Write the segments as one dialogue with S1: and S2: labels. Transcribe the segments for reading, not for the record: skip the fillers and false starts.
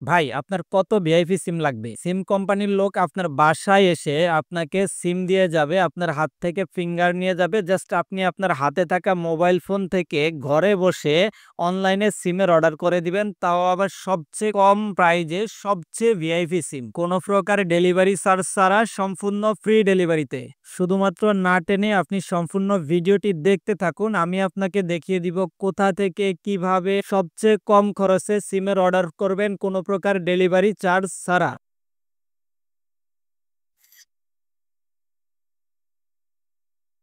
S1: ভাই আপনার কত ভিআইপি সিম লাগবে? সিম কোম্পানির লোক আপনার বাসায় এসে আপনাকে সিম দিয়ে যাবে, আপনার হাত থেকে ফিঙ্গার নিয়ে যাবে। জাস্ট আপনি আপনার হাতে থাকা মোবাইল ফোন থেকে ঘরে বসে অনলাইনে সিমের অর্ডার করে দিবেন। তাও আবার সবচেয়ে কম প্রাইজে সবচেয়ে ভিআইপি সিম। কোনো প্রকার ডেলিভারি চার্জ ছাড়া সম্পূর্ণ ফ্রি ডেলিভারিতে। শুধুমাত্র না টেনে আপনি সম্পূর্ণ ভিডিওটি দেখতে থাকুন। আমি আপনাকে দেখিয়ে দিব কোথা থেকে কিভাবে সবচেয়ে কম খরচে সিমের অর্ডার করবেন কোনো প্রকার ডেলিভারি চার্জ ছাড়া।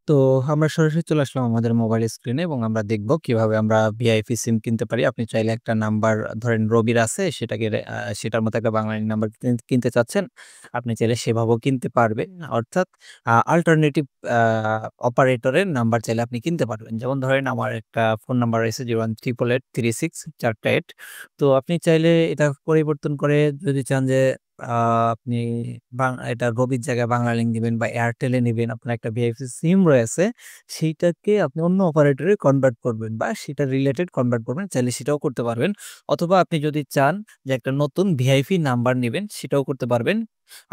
S1: তো আমরা সরাসরি চলে আসলাম আমাদের মোবাইল স্ক্রিনে এবং আমরা দেখব কিভাবে আমরা ভিআইপি সিম কিনতে পারি। আপনি চাইলে একটা নাম্বার ধরেন রবির আছে সেটাকে সেটার মতো একটা বাংলালিংক নাম্বার কিনতে চাচ্ছেন। আপনি চাইলে সেভাবেও কিনতে পারবেন। অর্থাৎ অল্টারনেটিভ অপারেটরের নাম্বার চাইলে আপনি কিনতে পারবেন। যেমন ধরেন আমার একটা ফোন নাম্বার রয়েছে 0188836 তো আপনি চাইলে এটা পরিবর্তন করে যদি চান যে আপনি এটা রবির জায়গায় বাংলালিংক নিবেন বা এয়ারটেলে নিবেন, আপনার একটা ভিআইপি সিম রয়েছে, সেইটাকে আপনি অন্য অপারেটরে কনভার্ট করবেন বা সেটা রিলেটেড কনভার্ট করবেন, চাইলে সেটাও করতে পারবেন। অথবা আপনি যদি চান যে একটা নতুন ভিআইপি নাম্বার নিবেন, সেটাও করতে পারবেন।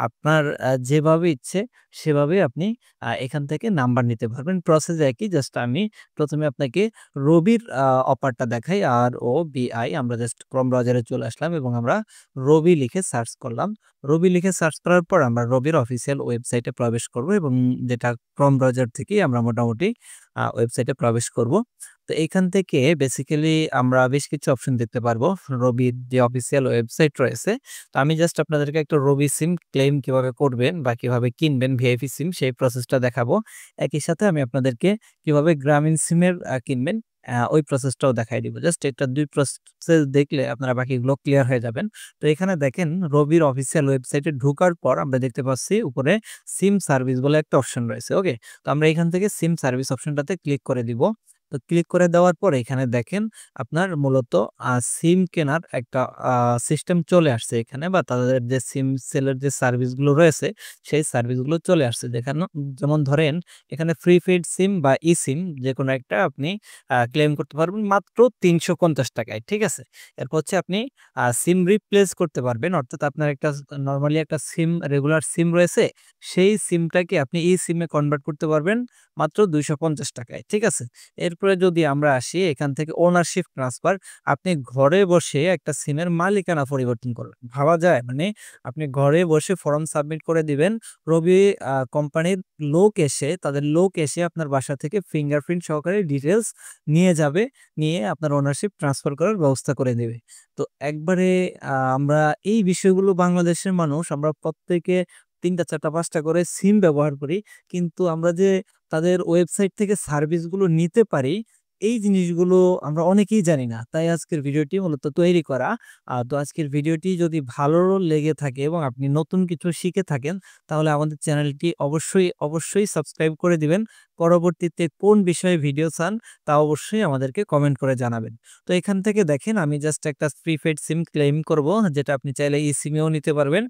S1: আপনার যেভাবে ইচ্ছে সেভাবে আপনি এখান থেকে নাম্বার নিতে পারবেন। প্রসেস একই, জাস্ট আমি প্রথমে আপনাকে রবির অফারটা দেখাই। ROBI আমরা জাস্ট ক্রোম ব্রাউজারে চলে আসলাম এবং আমরা রবি লিখে সার্চ করলাম। রবি লিখে সার্চ করার পর আমরা রবির অফিসিয়াল ওয়েবসাইটে প্রবেশ করব এবং যেটা ক্রোম ব্রাউজার থেকেই আমরা মোটামুটি ওয়েবসাইটে প্রবেশ করব। তো এইখান থেকে বেসিক্যালি আমরা বেশ কিছু অপশন দেখতে পারবো। রবির যে অফিসিয়াল ওয়েবসাইট রয়েছে, তো আমি জাস্ট আপনাদেরকে একটা রবি সিম ক্লেম কিভাবে করবেন বা কিভাবে কিনবেন ভিআইপি সিম সেই প্রসেসটা দেখাবো। একই সাথে আমি আপনাদেরকে কিভাবে গ্রামীণ সিমের কিনবেন ওই প্রসেসটাও দেখাই দিব। জাস্ট এটা ২ প্রসেস দেখলে আপনারা বাকিগুলো ক্লিয়ার হয়ে যাবেন। তো এখানে দেখেন রবির অফিসিয়াল ওয়েবসাইটে ঢোকার পর আমরা দেখতে পাচ্ছি উপরে সিম সার্ভিস বলে একটা অপশন রয়েছে। ওকে? তো আমরা এখান থেকে সিম সার্ভিস অপশনটাতে ক্লিক করে দিব। তো ক্লিক করে দেওয়ার পর এখানে দেখেন আপনার মূলত সিম কেনার একটা সিস্টেম চলে আসছে এখানে, বা তাদের যে সিম সেলের যে সার্ভিসগুলো রয়েছে সেই সার্ভিসগুলো চলে আসছে। যেমন ধরেন এখানে প্রিপেইড সিম বা ই-সিম যেকোনো একটা আপনি ক্লেম করতে পারবেন মাত্র ৳৩৫০ ঠিক আছে? এরপর হচ্ছে আপনি সিম রিপ্লেস করতে পারবেন। অর্থাৎ আপনার একটা নরমালি একটা সিম রেগুলার সিম রয়েছে, সেই সিমটাকে আপনি ই-সিমে কনভার্ট করতে পারবেন মাত্র ৳২৫০ ঠিক আছে? এরপরে যদি আমরা আসি এখান থেকে ওনারশিপ ট্রান্সফার, আপনি ঘরে বসে একটা সিমের মালিকানা পরিবর্তন করবেন। ভাবা যায়? মানে আপনি ঘরে বসে ফর্ম সাবমিট করে দিবেন। রবি কোম্পানির তাদের লোক এসে আপনার বাসা থেকে ফিঙ্গারপ্রিন্ট সহকারে ডিটেইলস নিয়ে যাবে। নিয়ে আপনার ওনারশিপ ট্রান্সফার করার ব্যবস্থা করে দেবে। তো একবারে আমরা এই বিষয়গুলো বাংলাদেশের মানুষ আমরা প্রত্যেকে ৩ টা ৪ টা ৫ টা করে সিম ব্যবহার করি। কিন্তু আমরা যে তাদের ওয়েবসাইট থেকে সার্ভিসগুলো নিতে পারি, এই জিনিসগুলো আমরা অনেকেই জানি না। তাই আজকের ভিডিওটি মূলত তৈরি করা। তো আজকের ভিডিওটি যদি ভালো লেগে থাকে এবং আপনি নতুন কিছু শিখে থাকেন, তাহলে আমাদের চ্যানেলটি অবশ্যই সাবস্ক্রাইব করে দিবেন। পরবর্তীতে কোন বিষয়ে ভিডিও চান তা অবশ্যই আমাদেরকে কমেন্ট করে জানাবেন। তো এখান থেকে দেখেন আমি জাস্ট একটা প্রিপেইড সিম ক্লেম করব, যেটা আপনি চাইলে ই-সিমেও নিতে পারবেন।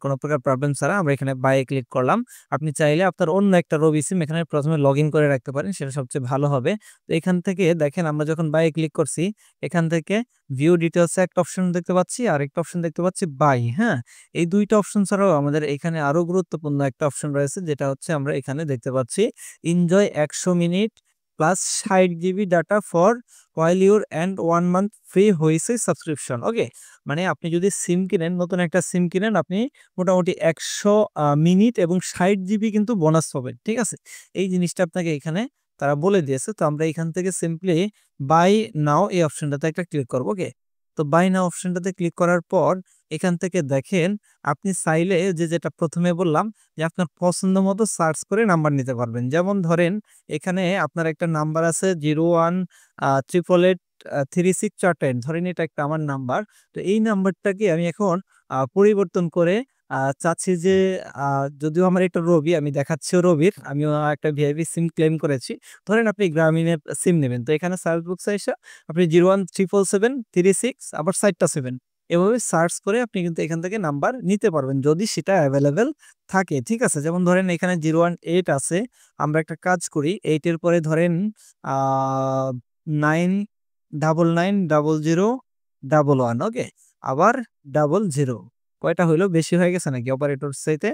S1: কোনো প্রকার প্রবলেম ছাড়া আমরা এখানে বাই এ ক্লিক করলাম। আপনি চাইলে আপনার অন্য একটা রবি সিম এখানে ১ম এ লগইন করে রাখতে পারেন, সেটা সবচেয়ে ভালো হবে। তো এখান থেকে দেখেন আমরা যখন বাই এ ক্লিক করছি, এখান থেকে ভিউ ডিটেইলস এ একটা অপশন দেখতে পাচ্ছি, আরেকটা অপশন দেখতে পাচ্ছি বাই, হ্যাঁ? এই ২ টা অপশন ছাড়াও আমাদের এখানে আরো গুরুত্বপূর্ণ একটা অপশন রয়েছে, যেটা হচ্ছে আমরা এখানে দেখতে পাচ্ছি enjoy ১০০ minute plus ৬০ GB data for while your end 1 month free হুইসি সাবস্ক্রিপশন। ওকে? মানে আপনি যদি সিম কিনেন, নতুন একটা সিম কিনেন, আপনি মোটামুটি ১০০ মিনিট এবং ৬০ জিবি কিন্তু বোনাস পাবেন। ঠিক আছে? এই জিনিসটা আপনাকে এখানে তারা বলে দিয়েছে। তো আমরা এখান থেকে সিম্পলি বাই নাও এই অপশনটাতে একটা ক্লিক করব। ওকে? তো বাই নাও অপশনটাতে ক্লিক করার পর এখান থেকে দেখেন আপনি চাইলে যেটা ১ম এ বললাম যে আপনার পছন্দ মতো সার্চ করে নাম্বার নিতে পারবেন। যেমন ধরেন এখানে আপনার একটা নাম্বার আছে 01 888 3648, ধরেন এটা একটা আমার নাম্বার। তো এই নাম্বারটাকে আমি এখন পরিবর্তন করে চাচ্ছি যে আ যদিও আমার এটা রবি, আমি দেখাচ্ছিও রবির। আমিও একটা ভিআইপি সিম ক্লেম করেছি। ধরেন আপনি গ্রামীণের সিম নিবেন। তো এখানে সার্চ বক্সে আইসা আপনি 01 777 36 আবার ৪ টা 7 এভাবে সার্চ করে আপনি কিন্তু এখান থেকে নাম্বার নিতে পারবেন যদি সেটা এভেইলেবল থাকে। ঠিক আছে? যেমন ধরেন এখানে 018 আছে। আমরা একটা কাজ করি, 8 এর পরে ধরেন আ 9990011, ওকে? আবার 00 কয়টা হইলো? বেশি হয়ে গেছে নাকি অপারেটর চাইতে?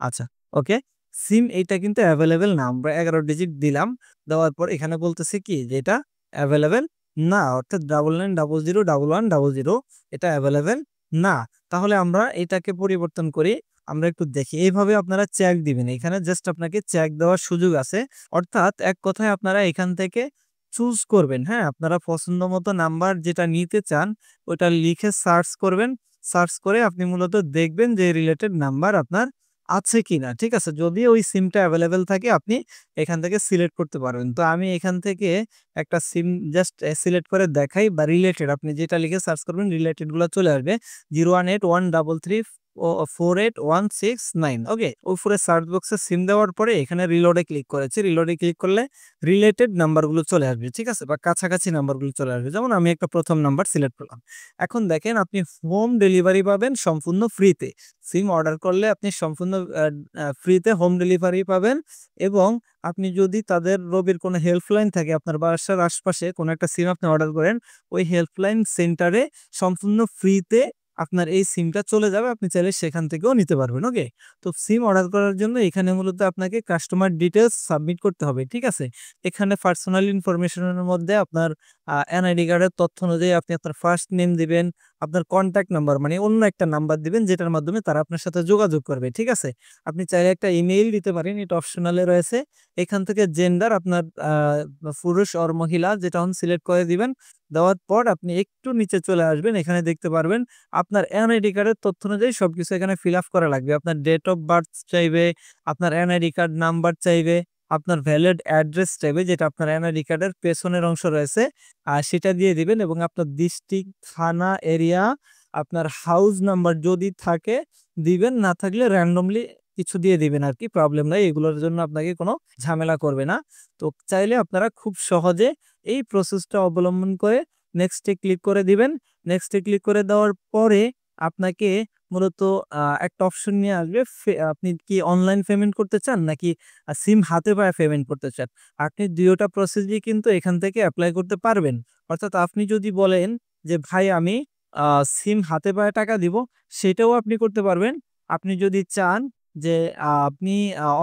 S1: আচ্ছা, ওকে। সিম এইটা কিন্তু এভেইলেবল না। আমরা 11 ডিজিট দিলাম। দেওয়ার পর এখানে বলতেছে কি যে এটা এভেইলেবল না, অর্থাৎ 99001100 এটা এভেইলেবল না। তাহলে আমরা এটাকে পরিবর্তন করি। আমরা একটু দেখি। এইভাবে আপনারা চেক দিবেন। এখানে জাস্ট আপনাকে চেক দেওয়ার সুযোগ আছে। অর্থাৎ এক কথায় আপনারা এখান থেকে চুজ করবেন, হ্যাঁ? আপনারা পছন্দ মতো নাম্বার যেটা নিতে চান ওটা লিখে সার্চ করবেন। সার্চ করে আপনি মূলত দেখবেন যে রিলেটেড নাম্বার আপনার আছে কিনা। ঠিক আছে? যদি ওই সিমটা এভেইলেবল থাকে আপনি এখান থেকে সিলেক্ট করতে পারবেন। তো আমি এখান থেকে একটা সিম জাস্ট সিলেক্ট করে দেখাই বা রিলেটেড আপনি যেটা লিখে সার্চ করবেন রিলেটেড গুলা চলে আসবে। 0181334 48169 ওকে। উপরে সার্চ বক্সে সিম দেওয়ার পরে এখানে রিলোডে ক্লিক করেছি। রিলোডে ক্লিক করলে রিলেটেড নাম্বারগুলো চলে আসবে। ঠিক আছে? বা কাছাকাছি নাম্বারগুলো চলে আসবে। যেমন আমি একটা ১ম নাম্বার সিলেক্ট করলাম। এখন দেখেন আপনি হোম ডেলিভারি পাবেন সম্পূর্ণ ফ্রিতে। সিম অর্ডার করলে আপনি সম্পূর্ণ আ আ ফ্রিতে হোম ডেলিভারি পাবেন এবং আপনি যদি তাদের রবির কোনো হেল্পলাইন থাকে আপনার বাসার আশপাশে কোনো একটা সিম আপনি অর্ডার করেন, ওই হেল্পলাইন সেন্টারে সম্পূর্ণ ফ্রিতে আপনার এই সিমটা চলে যাবে। আপনি চাইলে সেখান থেকেও নিতে পারবেন। ওকে? তো সিম অর্ডার করার জন্য এখানে মূলত আপনাকে কাস্টমার ডিটেইলস সাবমিট করতে হবে। ঠিক আছে? এখানে পার্সোনাল ইনফরমেশন এর মধ্যে আপনার এনআইডি কার্ডের তথ্য অনুযায়ী আপনি আপনার ফার্স্ট নেম দিবেন, আপনার কনট্যাক্ট নাম্বার মানে অন্য একটা নাম্বার দিবেন যেটার মাধ্যমে তারা আপনার সাথে যোগাযোগ করবে। ঠিক আছে? আপনি চাইলে একটা ইমেইল দিতে পারেন, এটা অপশনাল এ রয়েছে। এখান থেকে জেন্ডার আপনার পুরুষ অর মহিলা যেটা সিলেক্ট করে দিবেন। দেওয়ার পর আপনি একটু নিচে চলে আসবেন। এখানে দেখতে পারবেন আপনার এনআইডি কার্ডের তথ্য অনুযায়ী সবকিছু এখানে ফিল আপ করা লাগবে। আপনার ডেট অফ বার্থ চাইবে, আপনার এনআইডি কার্ড নাম্বার চাইবে, আপনার ভ্যালিড অ্যাড্রেস চাইবে যেটা আপনার এনআইডি কার্ডের পেছনের অংশ রয়েছে। সেটা দিয়ে দিবেন এবং আপনার ডিস্ট্রিক্ট, থানা, এরিয়া, আপনার হাউস নাম্বার যদি থাকে দিবেন, না থাকলে র‍্যান্ডমলি কিছু দিয়ে দিবেন আরকি। প্রবলেম নাই। এগুলোর জন্য আপনাকে কোনো ঝামেলা করবে না। তো চাইলে আপনারা খুব সহজে এই প্রসেসটা অবলম্বন করে নেক্সট এ ক্লিক করে দিবেন। নেক্সট এ ক্লিক করে দেওয়ার পরে আপনাকে মূলত একটা অপশন নিয়ে আসবে। আপনি কি অনলাইন পেমেন্ট করতে চান নাকি সিম হাতে পায়ে পেমেন্ট করতে চান? আপনি ২ টা প্রসেসই কিন্তু এখান থেকে এপ্লাই করতে পারবেন। অর্থাৎ আপনি যদি বলেন যে ভাই আমি আ সিম হাতে পায়ে টাকা দিব, সেটাও আপনি করতে পারবেন। আপনি যদি চান যে আপনি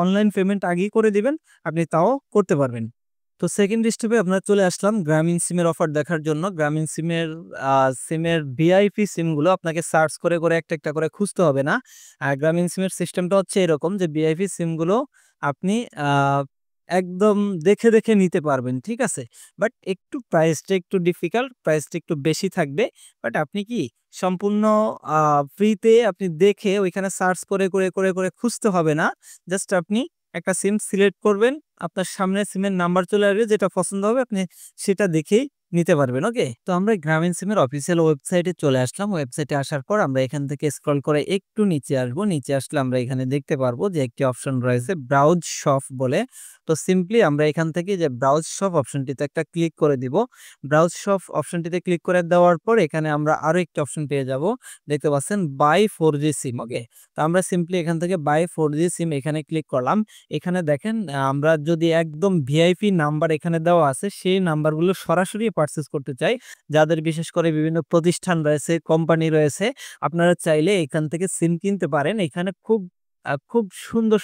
S1: অনলাইন পেমেন্ট আগেই করে দিবেন, আপনি তাও করতে পারবেন। তো সেকেন্ড স্টেপে আপনার চলে আসলাম গ্রামীণ সিমের অফার দেখার জন্য। গ্রামীণ আ সিমের ভিআইপি সিমগুলো আপনাকে সার্চ করে একটা, একটা করে খুঁজতে হবে না। গ্রামীণ সিমের সিস্টেমটা হচ্ছে এরকম যে ভিআইপি সিমগুলো আপনি আ একদম দেখে নিতে পারবেন। ঠিক আছে? বাট একটু প্রাইসটা একটু ডিফিকাল্ট, প্রাইসটা একটু বেশি থাকবে। বাট আপনি কি সম্পূর্ণ আ ফ্রিতে আপনি দেখে ওইখানে সার্চ করে খুঁজতে হবে না। জাস্ট আপনি একটা সিম সিলেক্ট করবেন। আপনার সামনে সিমের নাম্বার চলে আসবে যেটা পছন্দ হবে আপনি সেটা দেখেই নিতে পারবেন। ওকে? তো আমরা গ্রামীণ সিমের অফিসিয়াল ওয়েবসাইটে চলে আসলাম। ওয়েবসাইটে আসার পর আমরা এখান থেকে স্ক্রল করে একটু নিচে আসবো। নিচে আসলে আমরা এখানে দেখতে পারবো যে একটি অপশন রয়েছে ব্রাউজ শপ বলে। তো সিম্পলি আমরা এখান থেকে যে ব্রাউজ শপ অপশনটিতে একটা ক্লিক করে দিব। ব্রাউজ শপ অপশনটিতে ক্লিক করে দেওয়ার পর এখানে আমরা আরো একটি অপশন পেয়ে যাব। দেখতে পাচ্ছেন বাই 4G সিম। ওকে? তো আমরা সিম্পলি এখান থেকে বাই 4G সিম এখানে ক্লিক করলাম। এখানে দেখেন আমরা যদি একদম ভিআইপি নাম্বার এখানে দেওয়া আছে, সেই নাম্বারগুলো সরাসরি পারচেজ করতে চাই। যাদের বিশেষ করে বিভিন্ন প্রতিষ্ঠান রয়েছে, কোম্পানি রয়েছে, আপনারা চাইলে এখান থেকে সিম কিনতে পারেন। এখানে খুব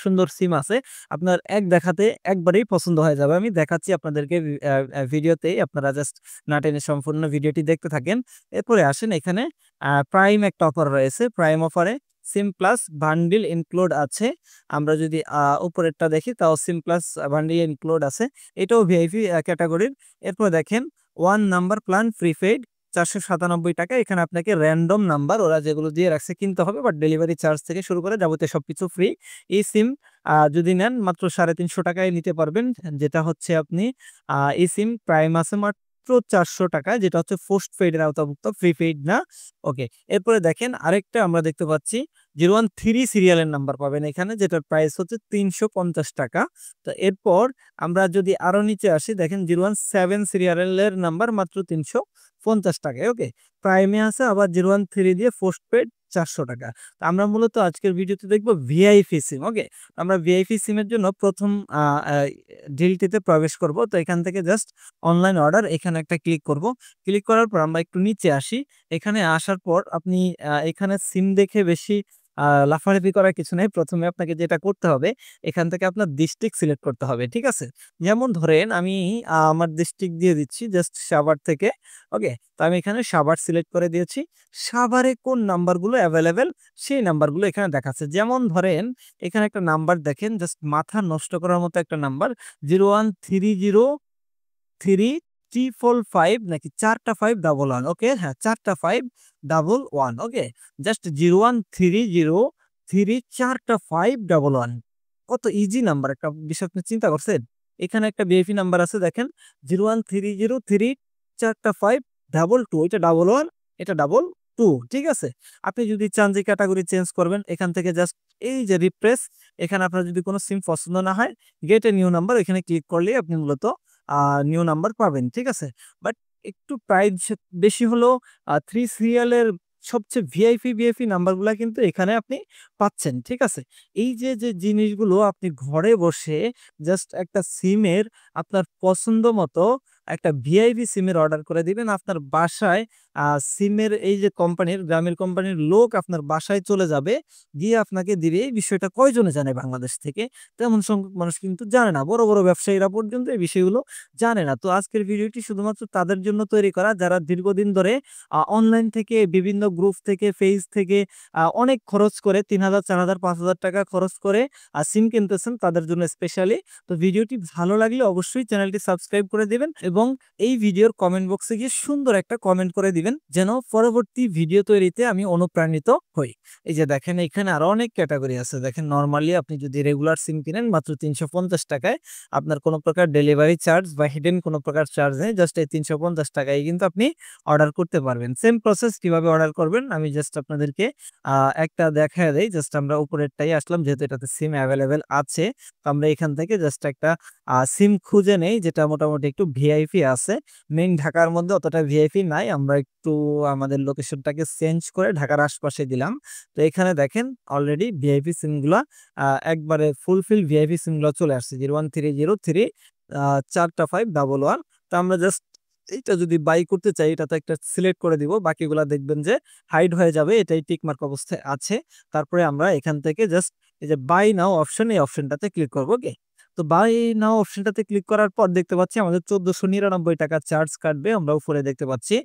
S1: সুন্দর সিম আছে। আপনার এক দেখাতে একবারেই পছন্দ হয়ে যাবে। আমি দেখাচ্ছি আপনাদেরকে ভি অ্যা অ্যা ভিডিওতেই আপনারা জাস্ট না টেনে সম্পূর্ণ ভিডিওটি দেখতে থাকেন। এরপরে আসেন এখানে প্রাইম একটা অফার রয়েছে। প্রাইম অফারে সিম প্লাস বান্ডিল ইনক্লুড আছে। আমরা যদি উপরেরটা দেখি তাও সিম প্লাস বান্ডিল ইনক্লুড আছে। এটাও ভিআইপি ক্যাটেগরির। এরপর দেখেন 1 নাম্বার প্ল্যান প্রিপেইড ৳৪৯৭ এখানে আপনাকে র‍্যান্ডম নাম্বার ওরা যেগুলো দিয়ে রাখছে কিনতে হবে বাট ডেলিভারি চার্জ থেকে শুরু করে যাবতীয় সবকিছু ফ্রি। এই সিম যদি নেন মাত্র ৳৩৫০ নিতে পারবেন। যেটা হচ্ছে আপনি এই সিম প্রাইম আছে মাত্র ৳৪০০ যেটা হচ্ছে পোস্টপেইড এর আওতাভুক্ত, প্রিপেইড না। ওকে। এরপরে দেখেন আরেকটা আমরা দেখতে পাচ্ছি 013 সিরিয়ালের নাম্বার পাবেন এখানে যেটার প্রাইস হচ্ছে ৳৩৫০। তো এরপর আমরা যদি আরো নিচে আসি দেখেন 017 সিরিয়ালের নাম্বার মাত্র ৳৩৫০ ওকে? প্রাইমে আছে আবার 013 দিয়ে পোস্টপেইড ৳400। তো আমরা মূলত আজকের ভিডিওতে দেখব ভিআইপি সিম। ওকে? আমরা ভিআইপি সিমের জন্য ১ম আ আ ডিলটিতে প্রবেশ করব। তো এখান থেকে জাস্ট অনলাইন অর্ডার এখানে একটা ক্লিক করব। ক্লিক করার পর আমরা একটু নিচে আসি। এখানে আসার পর আপনি এখানে সিম দেখে বেশি লাফালাফি করার কিছু নাই। ১ম এ আপনাকে যেটা করতে হবে, এখান থেকে আপনার ডিস্ট্রিক্ট সিলেক্ট করতে হবে। ঠিক আছে? যেমন ধরেন আমি আমার ডিস্ট্রিক্ট দিয়ে দিচ্ছি জাস্ট সাভার থেকে। ওকে? তো আমি এখানে সাভার সিলেক্ট করে দিয়েছি। সাভারে কোন নাম্বারগুলো এভেইলেবল সেই নাম্বারগুলো এখানে দেখাচ্ছে। যেমন ধরেন এখানে একটা নাম্বার দেখেন জাস্ট মাথা নষ্ট করার মতো একটা নাম্বার 0130335 নাকি ৪ টা 511 ওকে হ্যাঁ ৪ টা 511 ওকে জাস্ট 01303 ৪ টা 511 কত ইজি নাম্বার একটা বিষয় আপনি চিন্তা করছেন? এখানে একটা ভিআইপি নাম্বার আছে দেখেন 01303 ৪ টা 522 এটা 11 এটা 22 ঠিক আছে? আপনি যদি চান যে ক্যাটেগরি চেঞ্জ করবেন এখান থেকে জাস্ট এই যে রিফ্রেশ এখানে আপনার যদি কোন সিম পছন্দ না হয় গেট এ নিউ নাম্বার এখানে ক্লিক করলেই আপনি মূলত নিউ নাম্বার পাবেন। ঠিক আছে? বাট একটু প্রাইস বেশি হলেও 3 সিরিয়ালের সবচেয়ে ভিআইপি নাম্বারগুলা কিন্তু এখানে আপনি পাচ্ছেন। ঠিক আছে? এই যে জিনিসগুলো আপনি ঘরে বসে জাস্ট একটা সিমের আপনার পছন্দ মতো একটা ভিআইপি সিমের অর্ডার করে দিবেন। আপনার বাসায় সিমের এই যে কোম্পানির গ্রামের কোম্পানির লোক আপনার বাসায় চলে যাবে। গিয়ে আপনাকে দিবে। এই বিষয়টা কয়জনে জানে বাংলাদেশ থেকে? তেমন সংখ্যক মানুষ কিন্তু জানে না। বড় ব্যবসায়ীরা পর্যন্ত এই বিষয়গুলো জানে না। তো আজকের ভিডিওটি শুধুমাত্র তাদের জন্য তৈরি করা যারা দীর্ঘদিন ধরে অনলাইন থেকে বিভিন্ন গ্রুপ থেকে পেজ থেকে অনেক খরচ করে ৳৩,০০০, ৳৪,০০০, ৳৫,০০০ খরচ করে সিম কিনতেছেন তাদের জন্য স্পেশালি। তো ভিডিওটি ভালো লাগলে অবশ্যই চ্যানেলটি সাবস্ক্রাইব করে দিবেন এবং এই ভিডিওর কমেন্ট বক্সে গিয়ে সুন্দর একটা কমেন্ট করে দিবেন যেন পরবর্তী ভিডিও তৈরিতে আমি অনুপ্রাণিত হই। এই যে দেখেন এখানে আরো অনেক ক্যাটেগরি আছে। দেখেন নরমালি আপনি যদি রেগুলার সিম কিনেন মাত্র ৳৩৫০ য় আপনার কোন প্রকার ডেলিভারি চার্জ বা হিডেন কোন প্রকার চার্জ নেই। জাস্ট এই ৳৩৫০ য় কিন্তু আপনি অর্ডার করতে পারবেন। সেম প্রসেস কিভাবে অর্ডার করবেন আমি জাস্ট আপনাদেরকে আ একটা দেখায় দেই। জাস্ট আমরা উপরেরটাই আসলাম যেহেতু এটাতে সিম এভেইলেবল আছে। তো আমরা এখান থেকে জাস্ট একটা সিম খুঁজে নেই যেটা মোটামুটি একটু ভিআইপি আছে। মেইন ঢাকার মধ্যে অতটা ভিআইপি নাই। আমরা একটু আমাদের লোকেশনটাকে চেঞ্জ করে ঢাকার আশপাশে দিলাম। তো এখানে দেখেন অলরেডি ভিআইপি সিমগুলা একবারে ফুলফিল ভিআইপি সিমগুলা চলে আসছে। 01303 ৪ টা 511 তো আমরা জাস্ট এইটা যদি বাই করতে চাই এটা তো একটা সিলেক্ট করে দিব। বাকিগুলা দেখবেন যে হাইড হয়ে যাবে। এটাই টিক মার্ক অবস্থায় আছে। তারপরে আমরা এখান থেকে জাস্ট এই যে বাই নাও অপশন এই অপশনটাতে ক্লিক করব। ওকে? তো বাই নাও অপশনটাতে ক্লিক করার পর দেখতে পাচ্ছি আমাদের ৳১৪৯৯ চার্জ কাটবে। আমরা উপরে দেখতে পাচ্ছি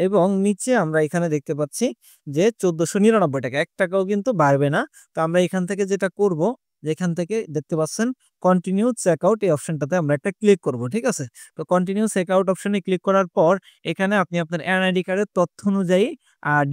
S1: এবং নিচে আমরা এখানে দেখতে পাচ্ছি যে ৳১৪৯৯ ৳১ কিন্তু বাড়বে না। তো আমরা এখান থেকে যেটা করব যে এখান থেকে দেখতে পাচ্ছেন কন্টিনিউ চেকআউট এই অপশনটাতে আমরা একটা ক্লিক করব। ঠিক আছে? তো কন্টিনিউ চেকআউট অপশনে ক্লিক করার পর এখানে আপনি আপনার এনআইডি কার্ডের তথ্য অনুযায়ী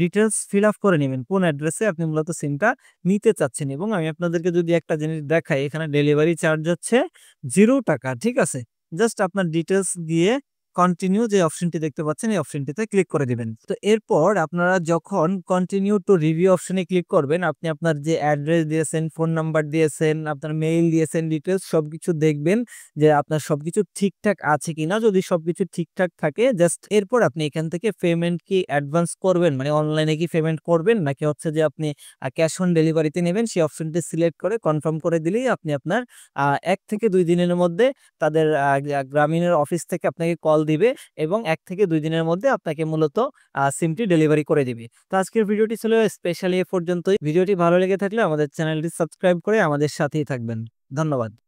S1: ডিটেইলস ফিল আপ করে নিবেন। কোন অ্যাড্রেসে আপনি মূলত সিমটা নিতে চাচ্ছেন এবং আমি আপনাদেরকে যদি একটা জিনিস দেখাই এখানে ডেলিভারি চার্জ হচ্ছে ৳0 ঠিক আছে? জাস্ট আপনার ডিটেইলস দিয়ে কন্টিনিউ যে অপশনটি দেখতে পাচ্ছেন এই অপশনটিতে ক্লিক করে দিবেন। তো এরপর আপনারা যখন কন্টিনিউ টু রিভিউ অপশনে ক্লিক করবেন আপনি আপনার যে অ্যাড্রেস দিয়েছেন, ফোন নাম্বার দিয়েছেন, আপনার মেইল দিয়েছেন, ডিটেইলস সবকিছু দেখবেন যে আপনার সবকিছু ঠিকঠাক আছে কিনা। যদি সবকিছু ঠিকঠাক থাকে জাস্ট এরপর আপনি এখান থেকে পেমেন্ট কি অ্যাডভান্স করবেন মানে অনলাইনে কি পেমেন্ট করবেন নাকি হচ্ছে যে আপনি ক্যাশ অন ডেলিভারিতে নেবেন সেই অপশনটি সিলেক্ট করে কনফার্ম করে দিলেই আপনি আপনার ১ থেকে ২ দিনের মধ্যে তাদের গ্রামীণের অফিস থেকে আপনাকে কল দিবে এবং ১ থেকে ২ দিনের মধ্যে আপনাকে মূলত সিমটি ডেলিভারি করে দিবে। তো আজকের ভিডিওটি ছিল স্পেশালি এ পর্যন্তই। ভিডিওটি ভালো লেগে থাকলে আমাদের চ্যানেলটি সাবস্ক্রাইব করে আমাদের সাথেই থাকবেন। ধন্যবাদ।